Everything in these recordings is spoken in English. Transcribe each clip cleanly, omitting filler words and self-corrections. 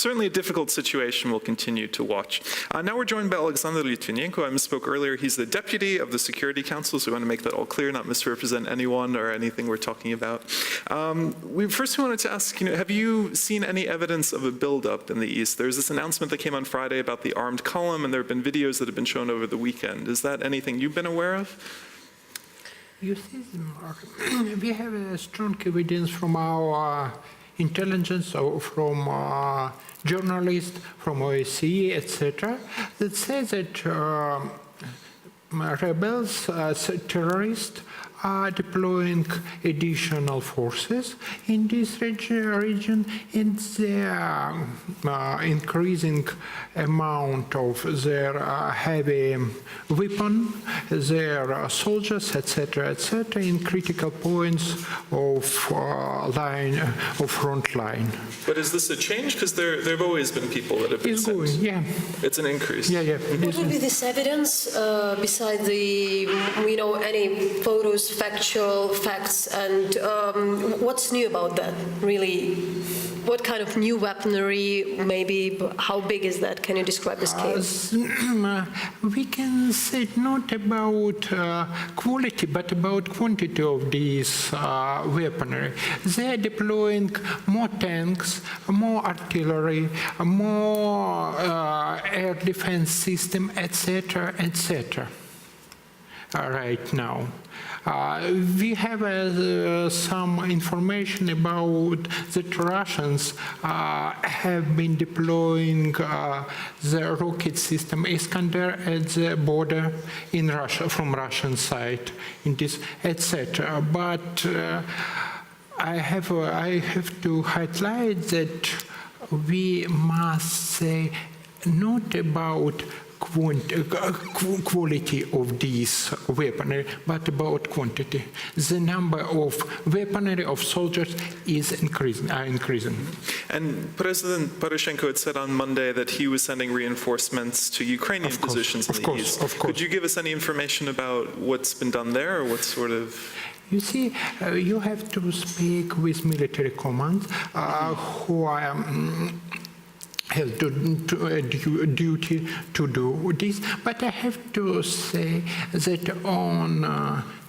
certainly a difficult situation we'll continue to watch. Now we're joined by Oleksandr Lytvynenko. I misspoke earlier. He's the deputy of the Security Council, so we want to make that all clear, not misrepresent anyone or anything we're talking about. We wanted to ask, have you seen any evidence of a buildup in the East? There's this announcement that came on Friday about the armed column, and there have been videos that have been shown over the weekend. Is that anything you've been aware of? You see, we have a strong evidence from our intelligence, or from journalists, from OSCE, etc., that says that rebels, terrorists, are deploying additional forces in this region, and the increasing amount of their heavy weapon, their soldiers, etc., in critical points of front line. But is this a change? Because there have always been people that have been sent. Going, yeah. It's an increase. Yeah. What would be this evidence besides the, any photos, factual facts, and what's new about that, really? What kind of new weaponry, maybe, how big is that? Can you describe this case? We can say not about quality, but about quantity of these weaponry. They are deploying more tanks, more artillery, more air defense system, etc., right now. We have some information about that Russians have been deploying the rocket system Iskander at the border in Russia, from Russian side, in this, etc. But I have to highlight that we must say not about quality of these weaponry, but about quantity. The number of weaponry of soldiers is increasing. And President Poroshenko had said on Monday that he was sending reinforcements to Ukrainian positions in the East. Could you give us any information about what's been done there, or what sort of... You see, you have to speak with military commands who are has duty to do this, but I have to say that on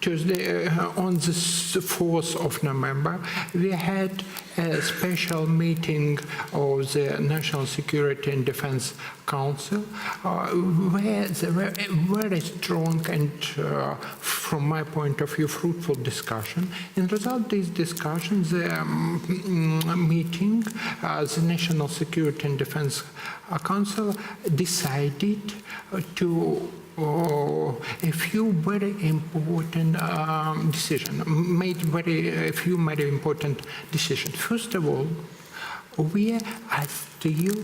Tuesday, on the 4th of November, we had a special meeting of the National Security and Defense Council, where there were a very strong and, from my point of view, fruitful discussion. In result of this discussion, the meeting, the National Security and Defense Council decided to a few very important decisions, made a few very important decisions. First of all, we are still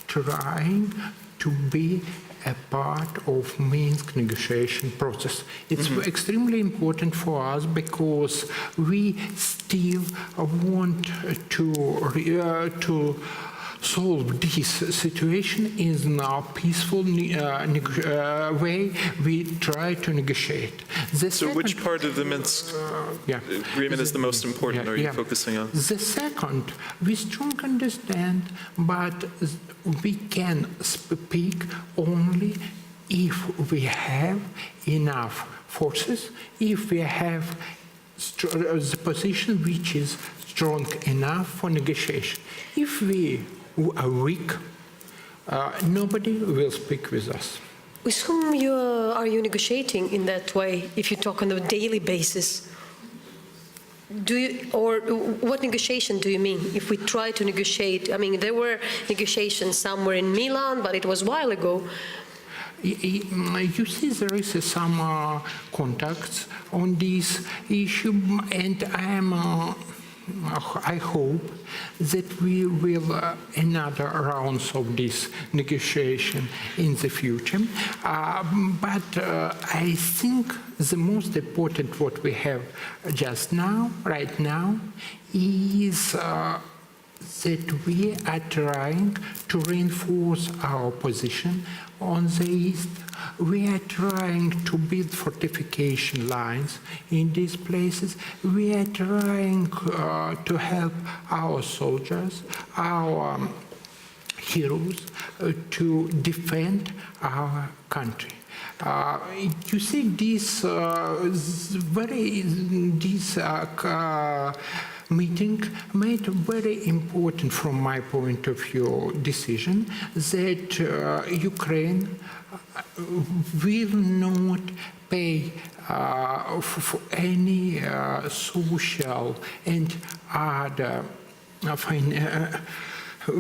trying to be a part of Minsk negotiation process. It's extremely important for us because we still want to solve this situation in a peaceful way. We try to negotiate. So which part of the Minsk agreement is the most important, are you focusing on? The second, we strongly understand, but we can speak only if we have enough forces, if we have the position which is strong enough for negotiation. If we are weak, nobody will speak with us. With whom are you negotiating in that way, if you talk on a daily basis? Or what negotiation do you mean? If we try to negotiate, I mean, there were negotiations somewhere in Milan, but it was a while ago. You see, there is some contacts on this issue, and I hope that we will another rounds of this negotiation in the future. But I think the most important what we have just now, right now, is that we are trying to reinforce our position on the east. We are trying to build fortification lines in these places. We are trying to help our soldiers, our heroes to defend our country. You see, this meeting made very important, from my point of view, decision that Ukraine will not pay for any social and other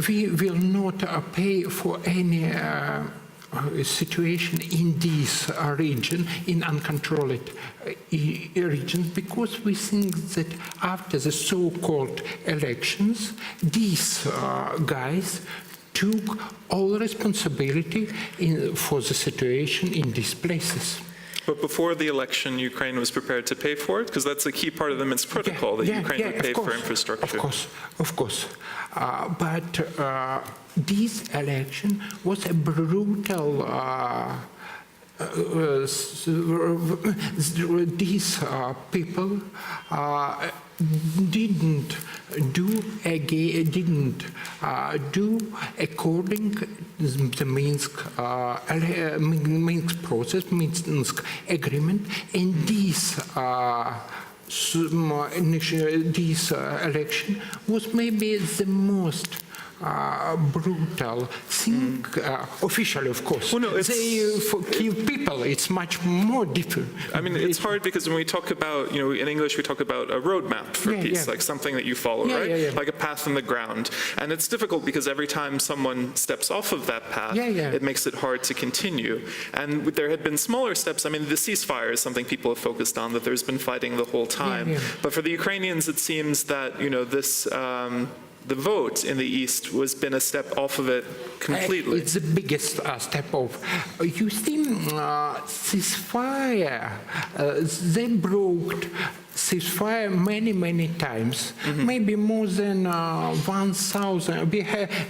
we will not pay for any situation in this region, in uncontrolled regions, because we think that after the so-called elections, these guys took all responsibility for the situation in these places. But before the election, Ukraine was prepared to pay for it? Because that's a key part of the Minsk Protocol, that Ukraine would pay for infrastructure. Of course. But this election was a brutal these people didn't do according to the Minsk process, Minsk agreement, and this election was maybe the most brutal thing, officially, of course. Well, no, they kill people. It's much more different. I mean, it's hard because when we talk about, in English, we talk about a roadmap for peace, like something that you follow, right? Like a path in the ground. And it's difficult because every time someone steps off of that path, it makes it hard to continue. And there had been smaller steps. I mean, the ceasefire is something people have focused on, that there's been fighting the whole time. But for the Ukrainians, it seems that, this the vote in the East has been a step off of it completely. It's the biggest step off. You see, ceasefire, they broke ceasefire many times, maybe more than 1,000.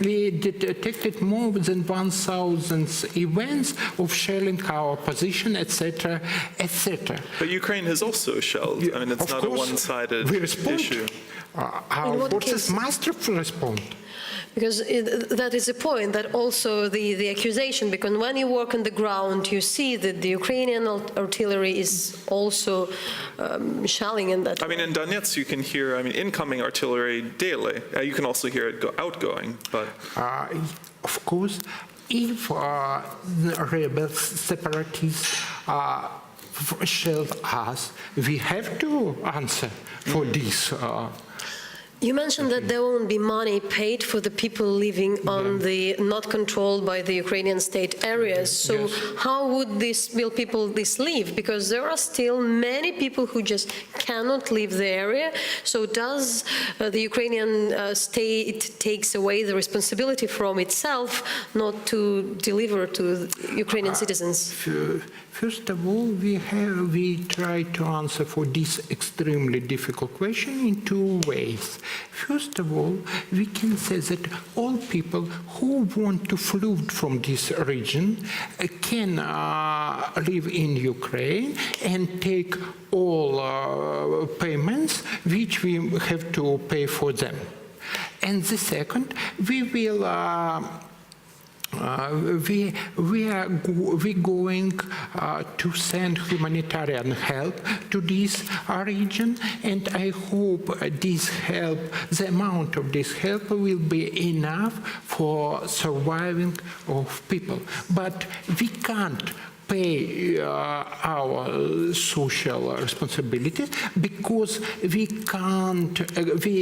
We detected more than 1,000 events of shelling our position, etc., etc. But Ukraine has also shelled. I mean, it's not a one-sided issue. Our forces must respond. Because that is the point, that also the accusation, because when you work on the ground, you see that the Ukrainian artillery is also shelling in that. I mean, in Donetsk, you can hear, incoming artillery daily. You can also hear it outgoing, but... Of course, if the rebels, separatists, shelled us, we have to answer for this. You mentioned that there won't be money paid for the people living on the not controlled by the Ukrainian state areas. So how would will people live? Because there are still many people who just cannot leave the area. So does the Ukrainian state takes away the responsibility from itself not to deliver to Ukrainian citizens? First of all, we try to answer for this extremely difficult question in two ways. First of all, we can say that all people who want to flee from this region can live in Ukraine and take all payments which we have to pay for them. And the second, we will we're going to send humanitarian help to this region, and I hope this help, the amount of this help will be enough for surviving of people. But we can't pay our social responsibilities because we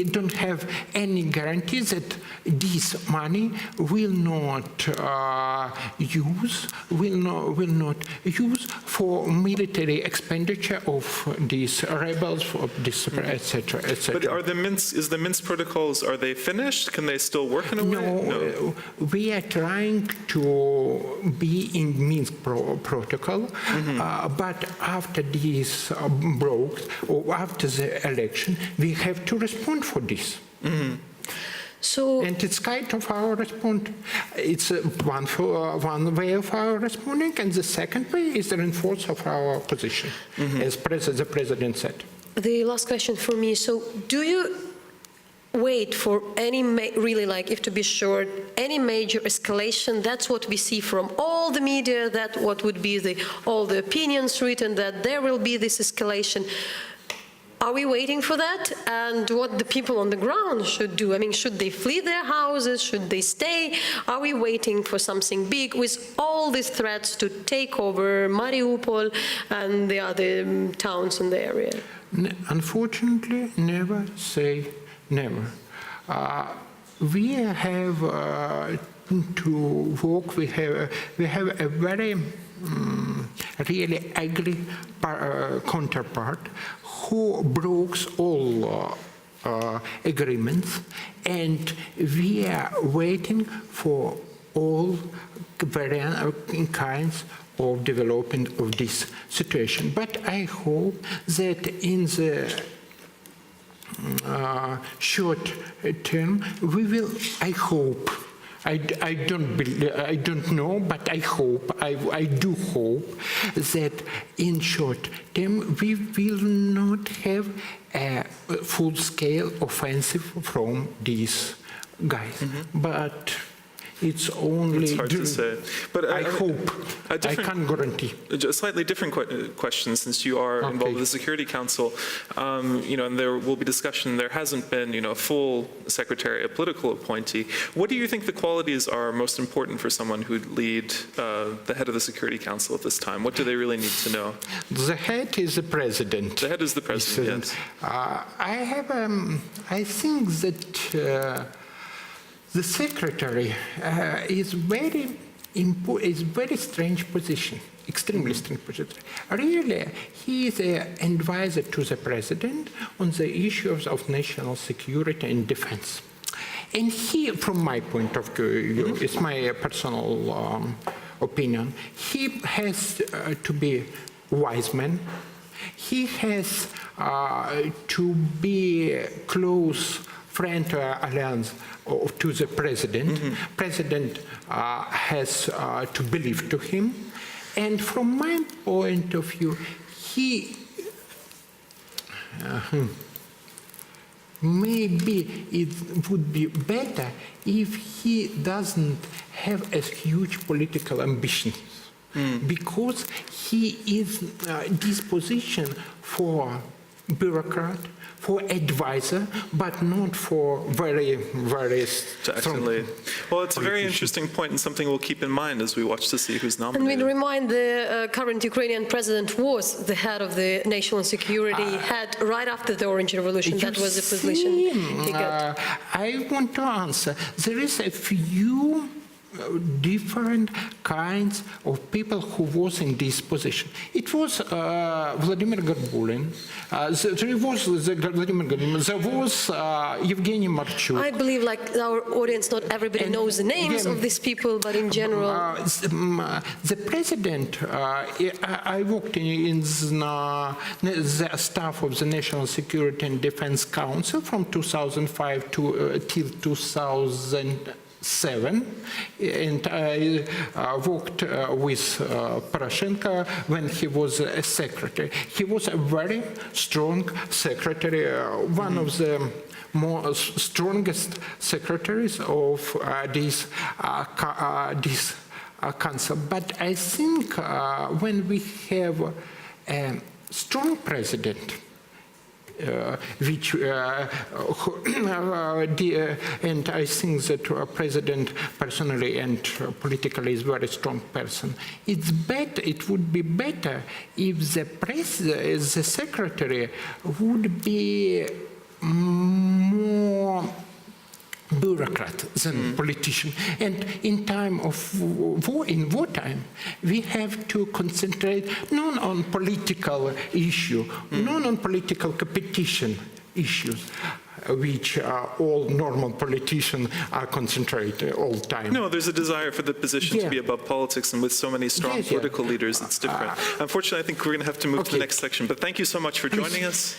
don't have any guarantee that this money will not use for military expenditure of these rebels, of this, etc., etc. But is the Minsk protocols, are they finished? Can they still work in a way? No, we are trying to be in Minsk protocol, but after this broke, or after the election, we have to respond for this. And it's kind of our response. It's one way of our responding, and the second way is the reinforce of our position, as the president said. The last question for me. So do you wait for any, really, like, if to be sure, any major escalation. That's what we see from all the media, that what would be all the opinions written, that there will be this escalation. Are we waiting for that? And what the people on the ground should do? I mean, should they flee their houses? Should they stay? Are we waiting for something big with all these threats to take over Mariupol and the other towns in the area? Unfortunately, never say never. We have to work. We have a very really ugly counterpart who broke all agreements, and we are waiting for all kinds of development of this situation. But I hope that in the short term, we will, I hope, I don't know, but I hope, I do hope that in short term we will not have a full-scale offensive from these guys. Mm-hmm. But it's only... It's hard to say. But I hope. I can't guarantee. A slightly different question, since you are involved with the Security Council, and there will be discussion. There hasn't been, a full secretary, a political appointee. What do you think the qualities are most important for someone who'd lead the head of the Security Council at this time? What do they really need to know? The head is the president. The head is the president, yes. I think that the secretary is very strange position, extremely strange position. Really, he is an advisor to the president on the issues of national security and defense. And he, from my point of view, it's my personal opinion, he has to be a wise man. He has to be close friend alliance to the president. Mm-hmm. President has to believe to him. And from my point of view, he maybe it would be better if he doesn't have a huge political ambition. Because he is disposition for bureaucrat, for advisor, but not for very strong. Well, it's a very interesting point and something we'll keep in mind as we watch to see who's nominated. And we remind the current Ukrainian president was the head of the national security head right after the Orange Revolution. That was the position he got. I want to answer. There is a few different kinds of people who was in this position. It was Vladimir Gerbulin, there was Vladimir Gerbulin, there was Evgeny Marchuk. I believe, like our audience, not everybody knows the names of these people, but in general... the president, I worked in the staff of the National Security and Defense Council from 2005 till 2007, and I worked with Poroshenko when he was a secretary. He was a very strong secretary, one of the strongest secretaries of this council. But I think when we have a strong president, and I think that President personally and politically is a very strong person. It would be better if the secretary would be more bureaucrat than politician. And in time of war, in wartime, we have to concentrate not on political issue, not on political competition issues, which all normal politicians are concentrated all the time. No, there's a desire for the position to be above politics, and with so many strong political leaders, it's different. Unfortunately, I think we're going to have to move to the next section, but thank you so much for joining us.